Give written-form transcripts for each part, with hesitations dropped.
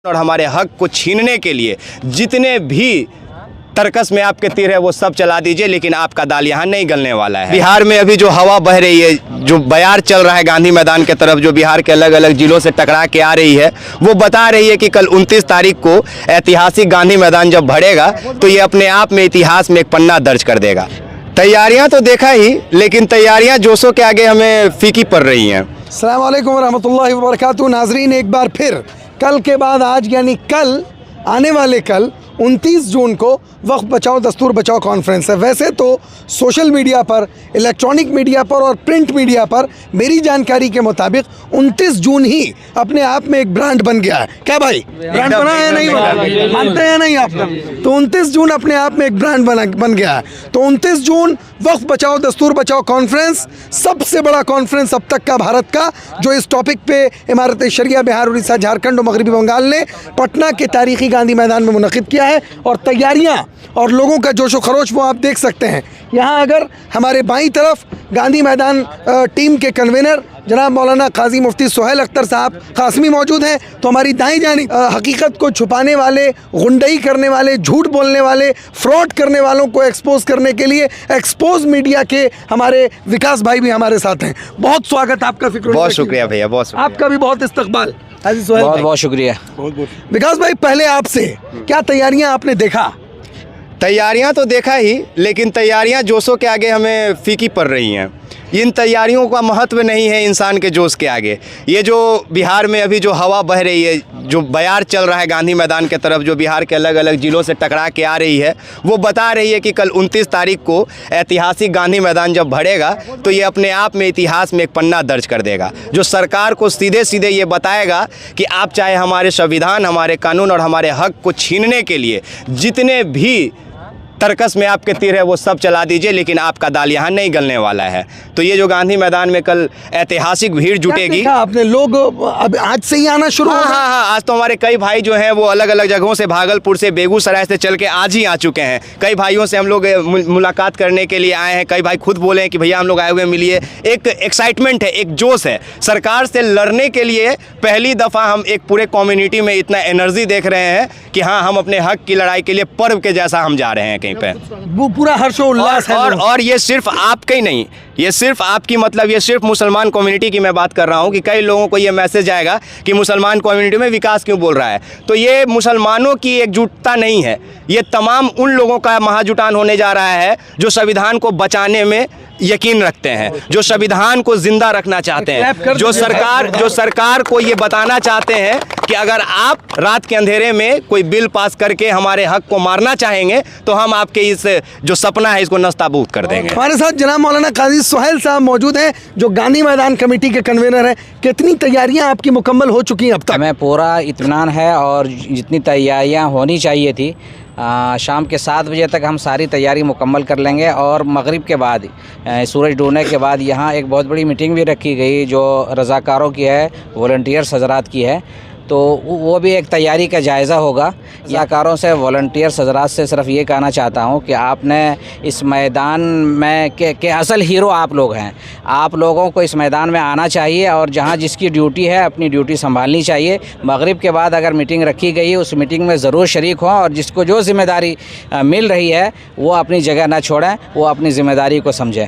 और हमारे हक को छीनने के लिए जितने भी तर्कस में आपके तीर है वो सब चला दीजिए, लेकिन आपका दाल यहाँ नहीं गलने वाला है। बिहार में अभी जो हवा बह रही है, जो बयार चल रहा है गांधी मैदान के तरफ, जो बिहार के अलग अलग जिलों से टकरा के आ रही है, वो बता रही है कि कल 29 तारीख को ऐतिहासिक गांधी मैदान जब भरेगा तो ये अपने आप में इतिहास में एक पन्ना दर्ज कर देगा। तैयारियां तो देखा ही, लेकिन तैयारियां जोशों के आगे हमें फीकी पड़ रही हैं। अस्सलाम वालेकुम रहमतुल्लाहि व बरकातहू। नाजरीन, एक बार फिर कल के बाद आज यानी कल आने वाले कल 29 जून को वक्त बचाओ दस्तूर बचाओ कॉन्फ्रेंस है। वैसे तो सोशल मीडिया पर, इलेक्ट्रॉनिक मीडिया पर और प्रिंट मीडिया पर मेरी जानकारी के मुताबिक 29 जून ही अपने आप में एक ब्रांड बन गया है। क्या भाई, ब्रांड बना है नहीं बना, मानते हैं नहीं आप? तो 29 जून अपने आप में एक ब्रांड बन गया है। तो 29 जून वक्त बचाओ दस्तूर बचाओ कॉन्फ्रेंस, सबसे बड़ा कॉन्फ्रेंस अब तक का भारत का, जो इस टॉपिक पे इमारत शरिया बिहार, उड़ीसा, झारखंड और मगरबी बंगाल ने पटना के तारीखी गांधी मैदान में मुनक़िद किया है। और तैयारियां और लोगों का जोशो खरोश वो आप देख सकते हैं। यहाँ अगर हमारे बाईं तरफ गांधी मैदान टीम के कन्वीनर जनाब मौलाना काजी मुफ्ती सुहेल अख्तर साहब कासमी मौजूद हैं, तो हमारी दाईं जानिब हकीकत को छुपाने वाले, गुंडई करने वाले, झूठ बोलने वाले, फ्रॉड करने वालों को एक्सपोज करने के लिए एक्सपोज मीडिया के हमारे विकास भाई भी हमारे साथ हैं। बहुत स्वागत आपका। फिक्र, बहुत शुक्रिया भैया, बहुत शुक्रिया। आपका भी बहुत इस्तकबाल। बहुत बहुत शुक्रिया। विकास भाई, पहले आपसे क्या तैयारियां आपने देखा? तैयारियां तो देखा ही, लेकिन तैयारियां जोशों के आगे हमें फीकी पड़ रही हैं। इन तैयारियों का महत्व नहीं है इंसान के जोश के आगे। ये जो बिहार में अभी जो हवा बह रही है, जो बयार चल रहा है गांधी मैदान के तरफ, जो बिहार के अलग अलग जिलों से टकरा के आ रही है, वो बता रही है कि कल 29 तारीख को ऐतिहासिक गांधी मैदान जब भरेगा तो ये अपने आप में इतिहास में एक पन्ना दर्ज कर देगा, जो सरकार को सीधे सीधे ये बताएगा कि आप चाहे हमारे संविधान, हमारे कानून और हमारे हक को छीनने के लिए जितने भी तर्कस में आपके तीर है वो सब चला दीजिए, लेकिन आपका दाल यहाँ नहीं गलने वाला है। तो ये जो गांधी मैदान में कल ऐतिहासिक भीड़ जुटेगी, आपने लोग अब आज से ही आना शुरू? हाँ, आज तो हमारे कई भाई जो हैं वो अलग अलग जगहों से, भागलपुर से, बेगूसराय से चल के आज ही आ चुके हैं। कई भाइयों से हम लोग मुलाकात करने के लिए आए हैं। कई भाई खुद बोले हैं कि भैया हम लोग आए हुए मिलिए। एक एक्साइटमेंट है, एक जोश है। सरकार से लड़ने के लिए पहली दफ़ा हम एक पूरे कम्युनिटी में इतना एनर्जी देख रहे हैं कि हाँ, हम अपने हक की लड़ाई के लिए पर्व के जैसा हम जा रहे हैं कहीं पे। वो पूरा हर्षोल्लास है। और ये सिर्फ आपका ही नहीं, ये सिर्फ आपकी, मतलब ये सिर्फ मुसलमान कम्युनिटी की मैं बात कर रहा हूँ कि कई लोगों को ये मैसेज आएगा कि मुसलमान कम्युनिटी में विकास क्यों बोल रहा है। तो ये मुसलमानों की एकजुटता नहीं है, ये तमाम उन लोगों का महाजुटान होने जा रहा है जो संविधान को बचाने में यकीन रखते हैं, जो संविधान को जिंदा रखना चाहते हैं, जो सरकार को ये बताना चाहते हैं कि अगर आप रात के अंधेरे में कोई बिल पास करके हमारे हक को मारना चाहेंगे तो हम आपके इस जो सपना है इसको नस्ताबूत कर देंगे। हमारे साथ जनाब मौलाना काजी सुहेल साहब मौजूद हैं, जो गांधी मैदान कमेटी के कन्वीनर हैं। कितनी तैयारियां आपकी मुकम्मल हो चुकी हैं अब तक? हमें पूरा इत्मीनान है और जितनी तैयारियां होनी चाहिए थी, शाम के 7 बजे तक हम सारी तैयारी मुकम्मल कर लेंगे। और मगरिब के बाद, सूरज डूबने के बाद यहाँ एक बहुत बड़ी मीटिंग भी रखी गई जो रज़ाकारों की है, वॉलंटियर्स हजरात की है। तो वो भी एक तैयारी का जायज़ा होगा। रज़ाकारों से, वॉलंटियर्स हजरात से सिर्फ ये कहना चाहता हूँ कि आपने इस मैदान में के असल हीरो आप लोग हैं। आप लोगों को इस मैदान में आना चाहिए और जहाँ जिसकी ड्यूटी है अपनी ड्यूटी संभालनी चाहिए। मगरिब के बाद अगर मीटिंग रखी गई है उस मीटिंग में ज़रूर शरीक हों और जिसको जो ज़िम्मेदारी मिल रही है वो अपनी जगह ना छोड़ें, वो अपनी ज़िम्मेदारी को समझें।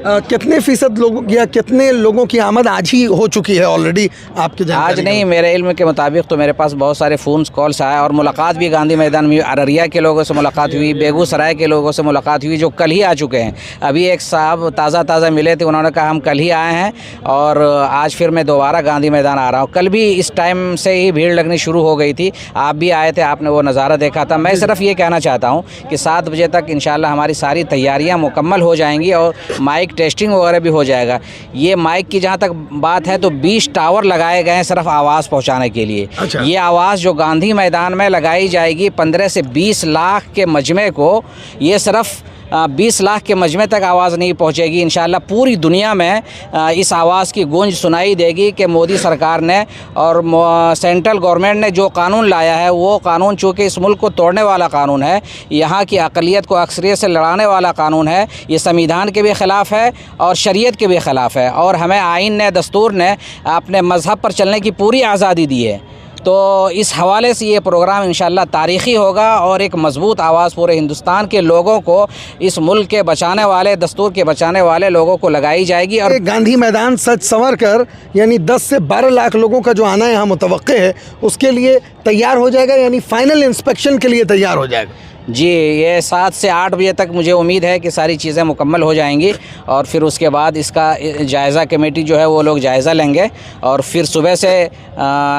कितने फ़ीसद लोगों या कितने लोगों की आमद आज ही हो चुकी है ऑलरेडी आपके जानकारी? आज नहीं, मेरे इल्म के मुताबिक तो मेरे पास बहुत सारे फ़ोन कॉल्स आए और मुलाकात भी गांधी मैदान में अररिया के लोगों से मुलाकात हुई, बेगूसराय के लोगों से मुलाकात हुई जो कल ही आ चुके हैं। अभी एक साहब ताज़ा मिले थे, उन्होंने कहा हम कल ही आए हैं और आज फिर मैं दोबारा गांधी मैदान आ रहा हूँ। कल भी इस टाइम से ही भीड़ लगनी शुरू हो गई थी, आप भी आए थे, आपने वो नज़ारा देखा था। मैं सिर्फ ये कहना चाहता हूँ कि 7 बजे तक इंशाल्लाह हमारी सारी तैयारियाँ मुकम्मल हो जाएंगी और माइक टेस्टिंग वगैरह भी हो जाएगा। ये माइक की जहाँ तक बात है तो 20 टावर लगाए गए हैं सिर्फ आवाज़ पहुँचाने के लिए। अच्छा। ये आवाज़ जो गांधी मैदान में लगाई जाएगी 15 से 20 लाख के मजमे को, ये सिर्फ 20 लाख के मजमे तक आवाज़ नहीं पहुंचेगी। इंशाल्लाह पूरी दुनिया में इस आवाज़ की गूंज सुनाई देगी कि मोदी सरकार ने और सेंट्रल गवर्नमेंट ने जो कानून लाया है वो कानून चूँकि इस मुल्क को तोड़ने वाला कानून है, यहाँ की अक़लियत को अक्सरियत से लड़ाने वाला कानून है, ये संविधान के भी ख़िलाफ़ है और शरीयत के भी ख़िलाफ़ है। और हमें आइन ने, दस्तूर ने अपने मज़हब पर चलने की पूरी आज़ादी दी है। तो तो इस हवाले से ये प्रोग्राम इंशाअल्लाह तारीख़ी होगा और एक मज़बूत आवाज़ पूरे हिंदुस्तान के लोगों को, इस मुल्क के बचाने वाले, दस्तूर के बचाने वाले लोगों को लगाई जाएगी। और गांधी मैदान सच संवर कर यानी 10 से 12 लाख लोगों का जो आना यहाँ मुतवक्के है उसके लिए तैयार हो जाएगा, यानी फाइनल इंस्पेक्शन के लिए तैयार हो जाएगा। जी, ये 7 से 8 बजे तक मुझे उम्मीद है कि सारी चीज़ें मुकम्मल हो जाएंगी और फिर उसके बाद इसका जायज़ा कमेटी जो है वो लोग जायज़ा लेंगे और फिर सुबह से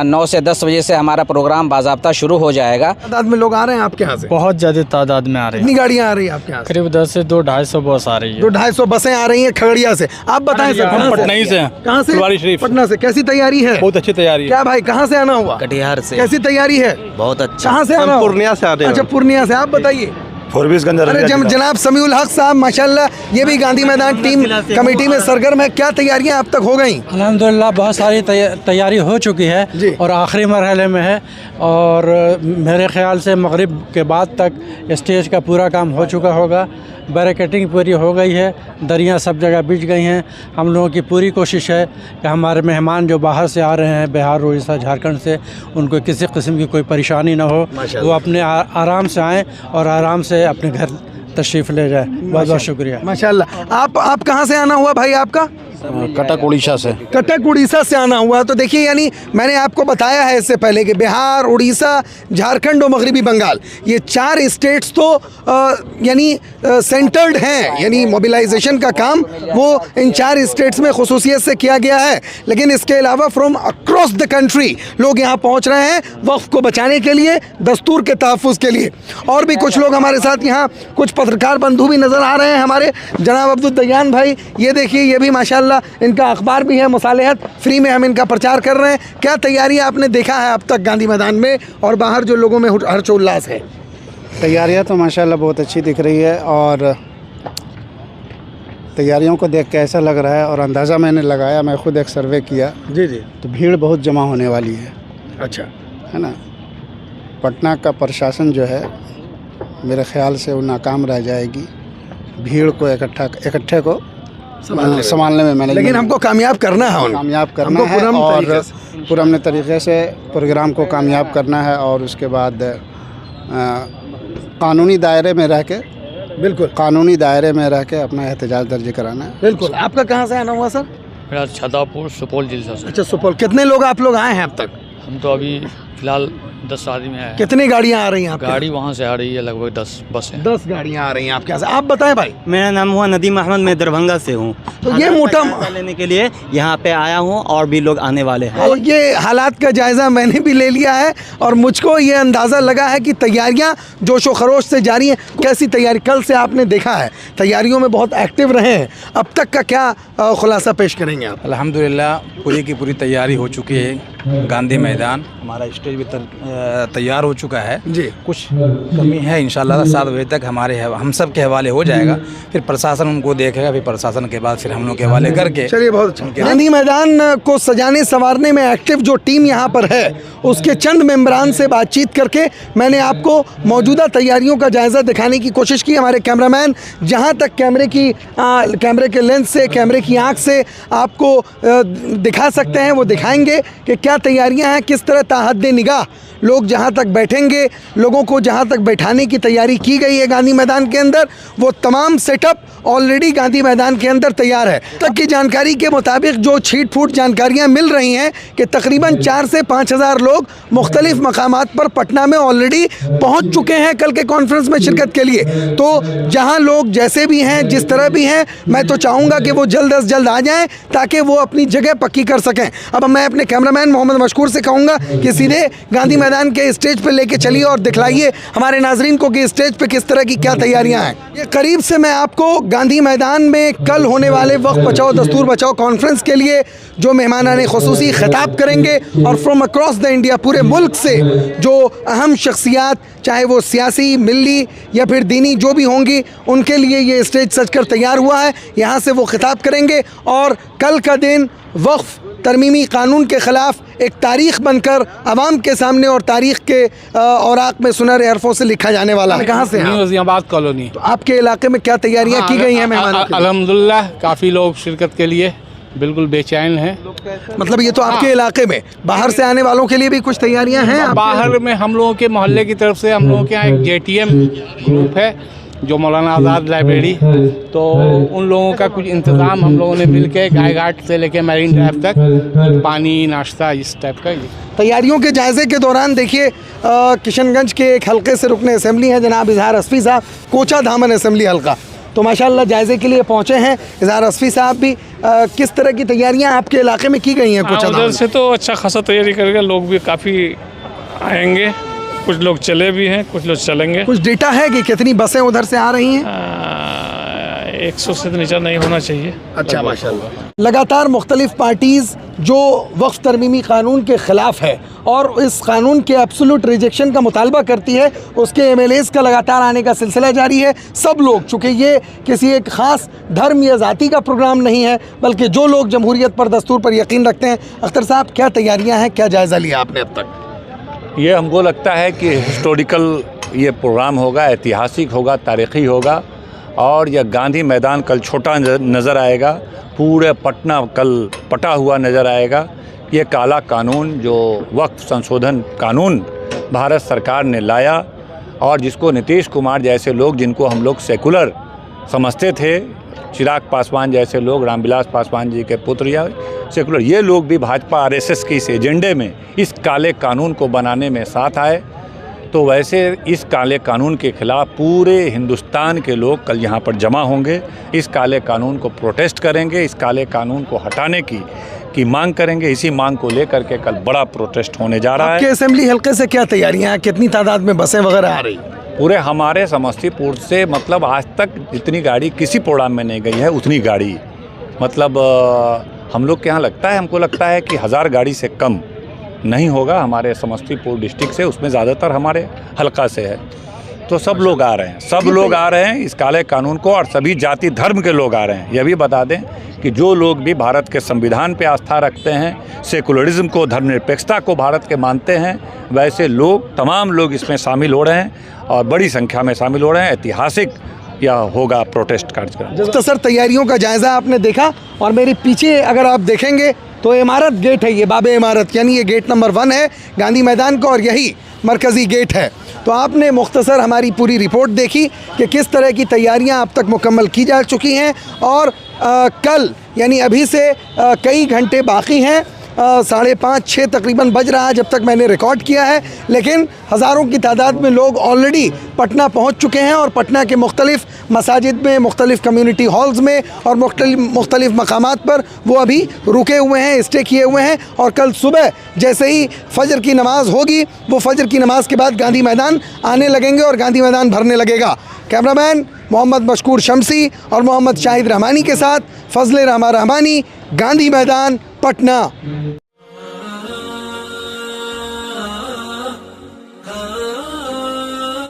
9 से 10 बजे से हमारा प्रोग्राम बाज़ाब्ता शुरू हो जाएगा। तादाद में लोग आ रहे हैं आपके यहाँ से? बहुत ज़्यादा तादाद में आ रही है। कितनी गाड़ियाँ आ रही हैं आपके यहाँ से? करीब 10 से 2-250 बस आ रही है। 200-250 बसें आ रही हैं खगड़िया से। आप बताएं सर, हम पटना ही से हैं। कहाँ से? फुलवारी शरीफ। पटना से। कैसी तैयारी है? बहुत अच्छी तैयारी है। क्या भाई, कहाँ से आना हुआ? कटिहार से। कैसी तैयारी है? बहुत अच्छा। कहाँ से आना हुआ? पूर्णिया से आ रहे हैं। अच्छा, पूर्णिया से। आप बताइए। अरे जनाब समीउल हक साहब माशाल्लाह ये भी गांधी मैदान टीम कमेटी में सरगर्म है। क्या तैयारियां अब तक हो गई? अल्हम्दुलिल्लाह बहुत सारी तैयारी हो चुकी जी। है और आखिरी मरहले में है और मेरे ख्याल से मगरिब के बाद तक स्टेज का पूरा काम हो चुका होगा। बैरिकेटिंग पूरी हो गई है, दरियाँ सब जगह बिछ गई हैं। हम लोगों की पूरी कोशिश है कि हमारे मेहमान जो बाहर से आ रहे हैं, बिहार, उड़ीसा, झारखंड से, उनको किसी किस्म की कोई परेशानी ना हो, वो अपने आराम से आएँ और आराम से अपने घर तशरीफ़ ले जाए। बहुत बहुत शुक्रिया। माशाल्लाह। आप कहाँ से आना हुआ भाई आपका? कटक उड़ीसा से। कटक उड़ीसा से आना हुआ। तो देखिए, यानी मैंने आपको बताया है इससे पहले कि बिहार, उड़ीसा, झारखंड और मगरबी बंगाल ये 4 स्टेट्स तो यानी सेंटर्ड हैं, यानी मोबिलाइजेशन का काम वो इन 4 स्टेट्स में खुसूसियत से किया गया है। लेकिन इसके अलावा फ्रॉम अक्रॉस द कंट्री लोग यहाँ पहुँच रहे हैं वक्फ को बचाने के लिए, दस्तूर के तहफ़्फ़ुज़ के लिए। और भी कुछ लोग हमारे साथ यहाँ, कुछ पत्रकार बंधु भी नज़र आ रहे हैं हमारे, जनाब अब्दुल दयान भाई। ये देखिए, ये भी माशाल्लाह इनका अखबार भी है, मुसालिहत फ्री में हम इनका प्रचार कर रहे हैं। क्या तैयारी आपने देखा है अब तक गांधी मैदान में और बाहर जो लोगों में हर्षोल्लास है? तैयारियां तो माशाल्लाह बहुत अच्छी दिख रही है और तैयारियों को देख के ऐसा लग रहा है और अंदाज़ा मैंने लगाया, मैं खुद एक सर्वे किया जी जी। तो भीड़ बहुत जमा होने वाली है। अच्छा, है ना। पटना का प्रशासन जो है मेरे ख्याल से वो नाकाम रह जाएगी भीड़ को इकट्ठे को संभालने में। मैंने लेकिन हमको कामयाब करना है, कामयाब करना है और पुरअमन तरीके से प्रोग्राम को कामयाब करना है और उसके बाद कानूनी दायरे में रह के, बिल्कुल कानूनी दायरे में रह के अपना एहतजाज दर्ज कराना है। बिल्कुल। आपका कहाँ से आना हुआ सर? मेरा छतरपुर सुपौल जिला से। अच्छा, सुपौल। कितने लोग आप लोग आए हैं अब तक? हम तो अभी फ़िलहाल 10 आदमी हैं। कितनी गाड़ियाँ आ रही हैं आपके? गाड़ी वहाँ से आ रही है, लगभग 10 बसें। 10 गाड़ियाँ आ रही हैं आपके यहाँ से। आप बताएं भाई। मेरा नाम हुआ नदीम अहमद, मैं दरभंगा से हूँ। तो ये मोटा लेने के लिए यहाँ पे आया हूँ और भी लोग आने वाले हैं। और ये हालात का जायज़ा मैंने भी ले लिया है और मुझको ये अंदाज़ा लगा है कि तैयारियां जोशो खरोश से जारी हैं। कैसी तैयारी? कल से आपने देखा है तैयारियों में बहुत एक्टिव रहे हैं, अब तक का क्या खुलासा पेश करेंगे आप? अल्हम्दुलिल्लाह पूरी की पूरी तैयारी हो चुकी है। गांधी मैदान हमारा स्टेज भी तैयार हो चुका है जी। कुछ कमी है, इंशाल्लाह 7 बजे तक हम सब के हवाले हो जाएगा। फिर प्रशासन उनको देखेगा, फिर प्रशासन के बाद फिर हम लोग के हवाले करके। चलिए, बहुत अच्छा। गांधी मैदान को सजाने संवारने में एक्टिव जो टीम यहाँ पर है उसके चंद मेंबरान से बातचीत करके मैंने आपको मौजूदा तैयारियों का जायज़ा दिखाने की कोशिश की। हमारे कैमरामैन जहाँ तक कैमरे के लेंस से, कैमरे की आँख से आपको दिखा सकते हैं वो दिखाएंगे कि क्या तैयारियां हैं, किस तरह ताहद्दे निगाह लोग जहां तक बैठेंगे, लोगों को जहां तक बैठाने की तैयारी की गई है गांधी मैदान के अंदर, वो तमाम सेटअप ऑलरेडी गांधी मैदान के अंदर तैयार है। तक की जानकारी के मुताबिक जो छीट फूट जानकारियां मिल रही हैं कि तकरीबन 4 से 5 हज़ार लोग मुख्तलिफ मकामात पर पटना में ऑलरेडी पहुंच चुके हैं कल के कॉन्फ्रेंस में शिरकत के लिए। तो जहां लोग जैसे भी हैं, जिस तरह भी हैं, मैं तो चाहूँगा कि वो जल्द अज जल्द आ जाएँ ताकि वो अपनी जगह पक्की कर सकें। अब मैं अपने कैमरामैन मोहम्मद मशकूर से कहूँगा कि सीधे गांधी मैदान के स्टेज पे लेके चलिए और दिखलाइए हमारे नाजरीन को कि स्टेज पे किस तरह की क्या तैयारियां हैं। ये करीब से मैं आपको गांधी मैदान में कल होने वाले वक्त बचाओ दस्तूर बचाओ कॉन्फ्रेंस के लिए जो मेहमानाने खुसूसी खिताब करेंगे और फ्रॉम अक्रॉस द इंडिया, पूरे मुल्क से जो अहम शख्सियात, चाहे वो सियासी, मिली या फिर दीनी जो भी होंगी, उनके लिए ये स्टेज सजकर तैयार हुआ है। यहाँ से वो खिताब करेंगे और कल का दिन वक्फ तरमीमी कानून के ख़िलाफ़ एक तारीख़ बनकर आवाम के सामने और तारीख़ के औराक में सुनहरे हरफों से लिखा जाने वाला है। कहाँ से हैं? गाज़ियाबाद कॉलोनी। तो आपके इलाके में क्या तैयारियाँ की गई हैं मेहमानों के लिए? अल्हम्दुलिल्लाह काफ़ी लोग शिरकत के लिए बिल्कुल बेचैन हैं। मतलब ये तो आपके इलाके में, बाहर से आने वालों के लिए भी कुछ तैयारियां हैं आपके? बाहर में हम लोगों के मोहल्ले की तरफ से हम लोगों के यहाँ एक JTM ग्रुप है जो मौलाना आज़ाद लाइब्रेरी, तो उन लोगों का कुछ इंतज़ाम हम लोगों ने मिल के गाय घाट से लेके मैरीन ड्राइव तक पानी नाश्ता इस टाइप का। तैयारियों के जायजे के दौरान देखिए किशनगंज के एक हलके से रुकने असेंबली हैं जनाब इजहार असफ़ी साहब, कोचा धामन असेंबली हलका, तो माशाल्लाह जायजे के लिए पहुंचे हैं इजहार असफ़ी साहब भी। किस तरह की तैयारियां आपके इलाके में की गई हैं कोचा धामन? उधर से तो अच्छा खासा तैयारी करेगा, लोग भी काफ़ी आएंगे, कुछ लोग चले भी हैं, कुछ लोग चलेंगे। कुछ डेटा है कि कितनी बसें उधर से आ रही हैं? 100 से नीचा नहीं होना चाहिए। अच्छा माशाल्लाह। लगातार मुख्तलिफ पार्टीज़ जो वक्फ तरमीमी कानून के ख़िलाफ़ है और इस कानून के एब्सोल्यूट रिजेक्शन का मुतालबा करती है, उसके MLAs का लगातार आने का सिलसिला जारी है। सब लोग, चूँकि ये किसी एक ख़ास धर्म या ज़ाति का प्रोग्राम नहीं है, बल्कि जो लोग जमहूरियत पर, दस्तूर पर यकीन रखते हैं। अख्तर साहब, क्या तैयारियाँ हैं, क्या जायज़ा लिया आपने अब तक? ये हमको लगता है कि हिस्टोरिकल ये प्रोग्राम होगा, ऐतिहासिक होगा, तारीख़ी होगा, और यह गांधी मैदान कल छोटा नज़र आएगा, पूरे पटना कल पटा हुआ नज़र आएगा। ये काला कानून जो वक्फ संशोधन कानून भारत सरकार ने लाया और जिसको नीतीश कुमार जैसे लोग, जिनको हम लोग सेकुलर समझते थे, चिराग पासवान जैसे लोग, रामविलास पासवान जी के पुत्र या सेकुलर, ये लोग भी भाजपा RSS के इस एजेंडे में इस काले कानून को बनाने में साथ आए। तो वैसे इस काले कानून के ख़िलाफ़ पूरे हिंदुस्तान के लोग कल यहाँ पर जमा होंगे, इस काले कानून को प्रोटेस्ट करेंगे, इस काले कानून को हटाने की मांग करेंगे। इसी मांग को लेकर के कल बड़ा प्रोटेस्ट होने जा रहा है। आपके असेंबली हल्के से क्या तैयारियां हैं, कितनी तादाद में बसें वगैरह आ रही? पूरे हमारे समस्तीपुर से मतलब आज तक जितनी गाड़ी किसी प्रोग्राम में नहीं गई है उतनी गाड़ी, मतलब हम लोग के यहाँ लगता है, हमको लगता है कि 1000 गाड़ी से कम नहीं होगा हमारे समस्तीपुर डिस्ट्रिक्ट से, उसमें ज़्यादातर हमारे हल्का से है। तो सब लोग आ रहे हैं, सब लोग आ रहे हैं इस काले कानून को, और सभी जाति धर्म के लोग आ रहे हैं। यह भी बता दें कि जो लोग भी भारत के संविधान पे आस्था रखते हैं, सेकुलरिज्म को, धर्मनिरपेक्षता को भारत के मानते हैं, वैसे लोग, तमाम लोग इसमें शामिल हो रहे हैं और बड़ी संख्या में शामिल हो रहे हैं। ऐतिहासिक या होगा प्रोटेस्ट कार्यक्रम। मुख्तसर तैयारियों का जायज़ा आपने देखा, और मेरे पीछे अगर आप देखेंगे तो इमारत गेट है, ये बाबे इमारत, यानी ये गेट नंबर 1 है गांधी मैदान का, और यही मरकज़ी गेट है। तो आपने मुख्तसर हमारी पूरी रिपोर्ट देखी कि किस तरह की तैयारियां अब तक मुकम्मल की जा चुकी हैं, और कल यानी अभी से कई घंटे बाकी हैं, 5:30-6 तकरीबन बज रहा है जब तक मैंने रिकॉर्ड किया है, लेकिन हज़ारों की तादाद में लोग ऑलरेडी पटना पहुंच चुके हैं, और पटना के मुख्तलिफ़ मसाजिद में, मुख्तलिफ़ कम्युनिटी हॉल्स में और मुख्तलिफ़ मकामात पर वो अभी रुके हुए हैं, स्टे किए हुए हैं। और कल सुबह जैसे ही फ़जर की नमाज़ होगी, वो फ़जर की नमाज़ के बाद गांधी मैदान आने लगेंगे और गांधी मैदान भरने लगेगा। कैमरामैन मोहम्मद मशकूर शमसी और मोहम्मद शाहिद रहमानी के साथ फ़ज़ल रहमानी, गांधी मैदान, पटना।